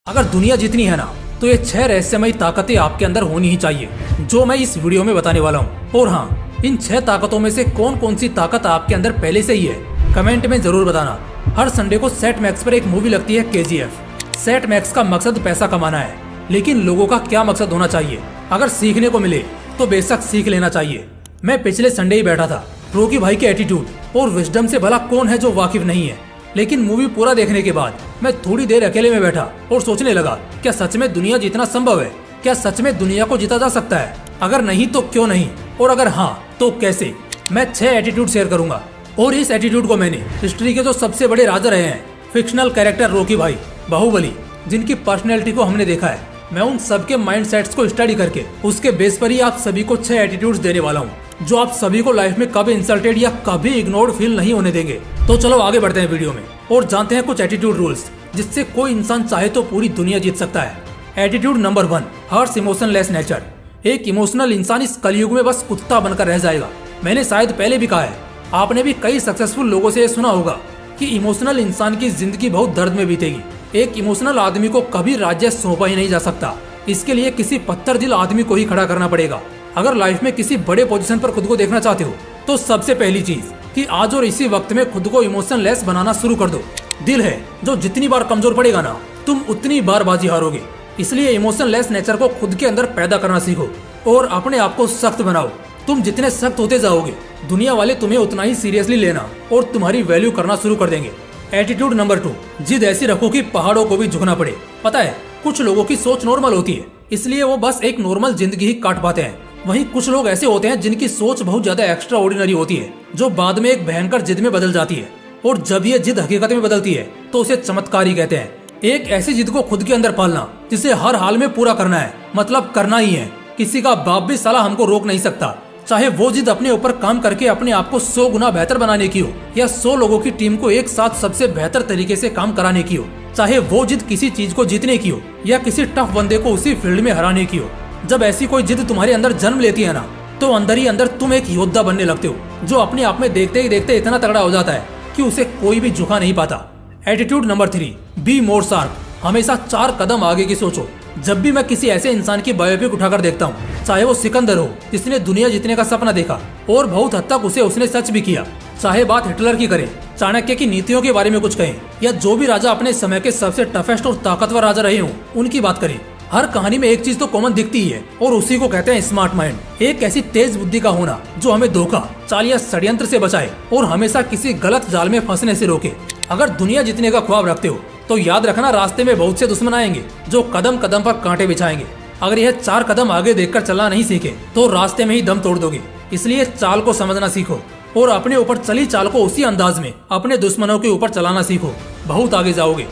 अगर दुनिया जीतनी है ना तो ये 6 रहस्यमयी ताकतें आपके अंदर होनी ही चाहिए जो मैं इस वीडियो में बताने वाला हूँ। और हाँ, इन 6 ताकतों में से कौन कौन सी ताकत आपके अंदर पहले से ही है, कमेंट में जरूर बताना। हर संडे को सेट मैक्स पर एक मूवी लगती है KGF। सेट मैक्स का मकसद पैसा कमाना है, लेकिन लोगों का क्या मकसद होना चाहिए? अगर सीखने को मिले तो बेशक सीख लेना चाहिए। मैं पिछले संडे ही बैठा था। रॉकी भाई के एटीट्यूड और विजडम से भला कौन है जो वाकिफ नहीं है। लेकिन मूवी पूरा देखने के बाद मैं थोड़ी देर अकेले में बैठा और सोचने लगा, क्या सच में दुनिया जीतना संभव है? क्या सच में दुनिया को जीता जा सकता है? अगर नहीं तो क्यों नहीं, और अगर हाँ तो कैसे? मैं 6 एटीट्यूड शेयर करूंगा, और इस एटीट्यूड को मैंने हिस्ट्री के जो सबसे बड़े राजा रहे हैं, फिक्शनल कैरेक्टर रॉकी भाई, बाहुबली, जिनकी पर्सनैलिटी को हमने देखा है, मैं उन सबके माइंड सेट्स को स्टडी करके उसके बेस पर ही आप सभी को 6 एटीट्यूड्स देने वाला हूँ जो आप सभी को लाइफ में कभी इंसल्टेड या कभी इग्नोर्ड फील नहीं होने देंगे। तो चलो आगे बढ़ते हैं वीडियो में और जानते हैं कुछ एटीट्यूड रूल्स जिससे कोई इंसान चाहे तो पूरी दुनिया जीत सकता है। एटीट्यूड नंबर 1, हर्ष इमोशनलेस नेचर। एक इमोशनल इंसान इस कलयुग में बस कुत्ता बनकर रह जाएगा। मैंने शायद पहले भी कहा है, आपने भी कई सक्सेसफुल लोगों से सुना होगा कि इमोशनल इंसान की जिंदगी बहुत दर्द में बीतेगी। एक इमोशनल आदमी को कभी राज्य सौंपा ही नहीं जा सकता। इसके लिए किसी पत्थर दिल आदमी को ही खड़ा करना पड़ेगा। अगर लाइफ में किसी बड़े पोजीशन पर खुद को देखना चाहते हो तो सबसे पहली चीज कि आज और इसी वक्त में खुद को इमोशनलेस बनाना शुरू कर दो। दिल है जो जितनी बार कमजोर पड़ेगा ना, तुम उतनी बार बाजी हारोगे। इसलिए इमोशनलेस नेचर को खुद के अंदर पैदा करना सीखो और अपने आप को सख्त बनाओ। तुम जितने सख्त होते जाओगे, दुनिया वाले तुम्हें उतना ही सीरियसली लेना और तुम्हारी वैल्यू करना शुरू कर देंगे। एटीट्यूड नंबर 2, जिद ऐसी रखो कि पहाड़ों को भी झुकना पड़े। पता है, कुछ लोगों की सोच नॉर्मल होती है, इसलिए वो बस एक नॉर्मल जिंदगी ही काट पाते हैं। वहीं कुछ लोग ऐसे होते हैं जिनकी सोच बहुत ज्यादा एक्स्ट्रा ऑर्डिनरी होती है, जो बाद में एक भयंकर जिद में बदल जाती है। और जब ये जिद हकीकत में बदलती है तो उसे चमत्कार ही कहते हैं। एक ऐसी जिद को खुद के अंदर पालना जिसे हर हाल में पूरा करना है, मतलब करना ही है। किसी का बाप भी साला हमको रोक नहीं सकता, चाहे वो जिद अपने ऊपर काम करके अपने आप को 100 गुना बेहतर बनाने की हो या 100 लोगों की टीम को एक साथ सबसे बेहतर तरीके से काम कराने की हो। चाहे वो जिद किसी चीज को जीतने की हो या किसी टफ बंदे को उसी फील्ड में हराने की हो। जब ऐसी कोई जिद तुम्हारे अंदर जन्म लेती है ना, तो अंदर ही अंदर तुम एक योद्धा बनने लगते हो, जो अपने आप में देखते ही देखते इतना तगड़ा हो जाता है कि उसे कोई भी झुका नहीं पाता। Attitude number 3, be more sharp. हमेशा 4 कदम आगे की सोचो। जब भी मैं किसी ऐसे इंसान की बायोपिक उठाकर देखता हूँ, चाहे वो सिकंदर हो जिसने दुनिया जीतने का सपना देखा और बहुत हद तक उसने सच भी किया, चाहे बात हिटलर की करें, चाणक्य की नीतियों के बारे में कुछ कहें, या जो भी राजा अपने समय के सबसे टफेस्ट और ताकतवर राजा रहे हों उनकी बात करें, हर कहानी में एक चीज तो कॉमन दिखती ही है और उसी को कहते हैं स्मार्ट माइंड। एक ऐसी तेज बुद्धि का होना जो हमें धोखा, चाल या षड्यंत्र से बचाए और हमेशा किसी गलत जाल में फंसने से रोके। अगर दुनिया जीतने का ख्वाब रखते हो तो याद रखना, रास्ते में बहुत से दुश्मन आएंगे जो कदम कदम पर कांटे बिछाएंगे। अगर यह 4 कदम आगे देखकर चलना नहीं सीखे तो रास्ते में ही दम तोड़ दोगे। इसलिए चाल को समझना सीखो और अपने ऊपर चली चाल को उसी अंदाज में अपने दुश्मनों के ऊपर चलाना सीखो, बहुत आगे जाओगे।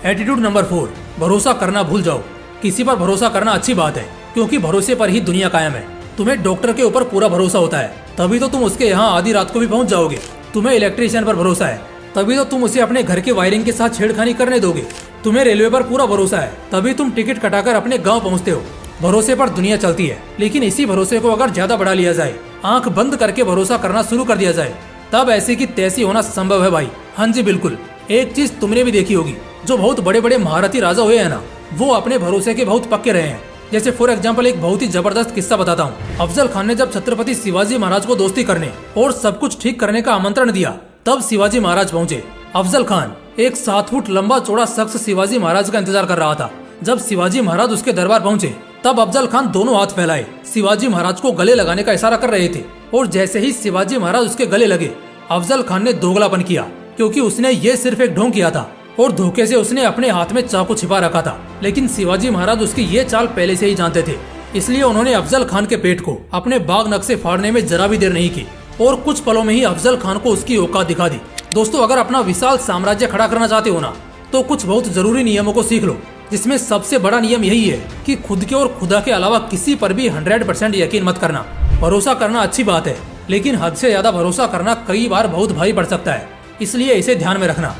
एटीट्यूड नंबर 4, भरोसा करना भूल जाओ। किसी पर भरोसा करना अच्छी बात है, क्योंकि भरोसे पर ही दुनिया कायम है। तुम्हें डॉक्टर के ऊपर पूरा भरोसा होता है, तभी तो तुम उसके यहाँ आधी रात को भी पहुँच जाओगे। तुम्हें इलेक्ट्रीशियन पर भरोसा है, तभी तो तुम उसे अपने घर के वायरिंग के साथ छेड़खानी करने दोगे। तुम्हें रेलवे पर पूरा भरोसा है, तभी तुम टिकट कटाकर अपने गाँव पहुँचते हो। भरोसे पर दुनिया चलती है, लेकिन इसी भरोसे को अगर ज्यादा बढ़ा लिया जाए, आंख बंद करके भरोसा करना शुरू कर दिया जाए, तब ऐसी की तैसी होना संभव है भाई। हाँ जी बिल्कुल। एक चीज तुमने भी देखी होगी, जो बहुत बड़े बड़े महारथी राजा हुए हैं ना, वो अपने भरोसे के बहुत पक्के रहे हैं। जैसे फॉर एग्जाम्पल एक बहुत ही जबरदस्त किस्सा बताता हूँ। अफजल खान ने जब छत्रपति शिवाजी महाराज को दोस्ती करने और सब कुछ ठीक करने का आमंत्रण दिया, तब शिवाजी महाराज पहुँचे। अफजल खान, एक 7 फुट लंबा चौड़ा शख्स, शिवाजी महाराज का इंतजार कर रहा था। जब शिवाजी महाराज उसके दरबार पहुँचे, तब अफजल खान दोनों हाथ फैलाए शिवाजी महाराज को गले लगाने का इशारा कर रहे थे। और जैसे ही शिवाजी महाराज उसके गले लगे, अफजल खान ने दोगलापन किया, क्योंकि उसने ये सिर्फ एक ढोंग किया था और धोखे से उसने अपने हाथ में चाकू छिपा रखा था। लेकिन शिवाजी महाराज उसकी ये चाल पहले से ही जानते थे, इसलिए उन्होंने अफजल खान के पेट को अपने बाग नक्शे फाड़ने में जरा भी देर नहीं की और कुछ पलों में ही अफजल खान को उसकी औकात दिखा दी। दोस्तों, अगर अपना विशाल साम्राज्य खड़ा करना चाहते हो ना, तो कुछ बहुत जरूरी नियमों को सीख लो, जिसमें सबसे बड़ा नियम यही है कि खुद के और खुदा के अलावा किसी पर भी 100% यकीन मत करना। भरोसा करना अच्छी बात है, लेकिन हद से ज्यादा भरोसा करना कई बार बहुत भारी पड़ सकता है, इसलिए इसे ध्यान में रखना।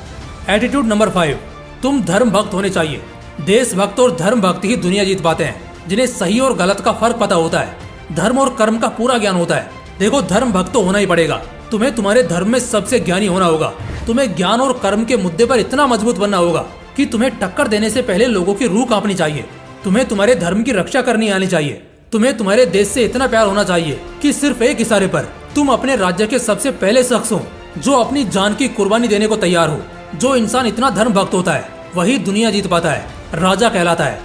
एटीट्यूड नंबर 5, तुम धर्म भक्त होने चाहिए। देशभक्त और धर्म भक्त ही दुनिया जीत पाते हैं, जिन्हें सही और गलत का फर्क पता होता है, धर्म और कर्म का पूरा ज्ञान होता है। देखो, धर्म भक्त तो होना ही पड़ेगा। तुम्हें तुम्हारे धर्म में सबसे ज्ञानी होना होगा। तुम्हें ज्ञान और कर्म के मुद्दे पर इतना मजबूत बनना होगा कि तुम्हें टक्कर देने से पहले लोगों की रूह कांपनी चाहिए। तुम्हें तुम्हारे धर्म की रक्षा करनी आनी चाहिए। तुम्हें तुम्हारे देश से इतना प्यार होना चाहिए कि सिर्फ एक इशारे पर तुम अपने राज्य के सबसे पहले शख्स हो जो अपनी जान की कुर्बानी देने को तैयार हो। जो इंसान इतना धर्म भक्त होता है वही दुनिया जीत पाता है, राजा कहलाता है।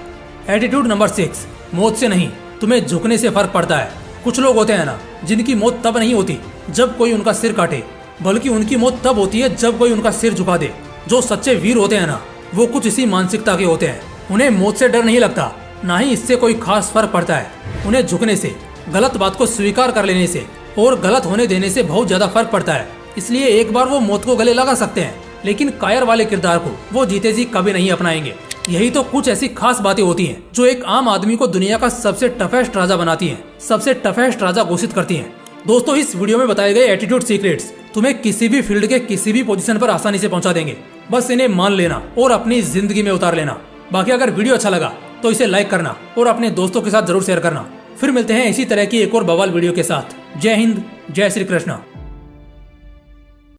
एटीट्यूड नंबर 6, मौत से नहीं तुम्हें झुकने से फर्क पड़ता है। कुछ लोग होते हैं ना, जिनकी मौत तब नहीं होती जब कोई उनका सिर काटे, बल्कि उनकी मौत तब होती है जब कोई उनका सिर झुका दे। जो सच्चे वीर होते हैं ना, वो कुछ इसी मानसिकता के होते हैं। उन्हें मौत से डर नहीं लगता, ना ही इससे कोई खास फर्क पड़ता है। उन्हें झुकने से, गलत बात को स्वीकार कर लेने से और गलत होने देने से बहुत ज्यादा फर्क पड़ता है। इसलिए एक बार वो मौत को गले लगा सकते हैं, लेकिन कायर वाले किरदार को वो जीते जी कभी नहीं अपनाएंगे। यही तो कुछ ऐसी खास बातें होती हैं जो एक आम आदमी को दुनिया का सबसे टफेस्ट राजा बनाती हैं, सबसे टफेस्ट राजा घोषित करती हैं। दोस्तों, इस वीडियो में बताए गए एटीट्यूड सीक्रेट्स तुम्हें किसी भी फील्ड के किसी भी पोजीशन पर आसानी से पहुंचा देंगे। बस इन्हें मान लेना और अपनी जिंदगी में उतार लेना। बाकी अगर वीडियो अच्छा लगा तो इसे लाइक करना और अपने दोस्तों के साथ जरूर शेयर करना। फिर मिलते हैं इसी तरह की एक और बवाल वीडियो के साथ। जय हिंद, जय श्री कृष्ण।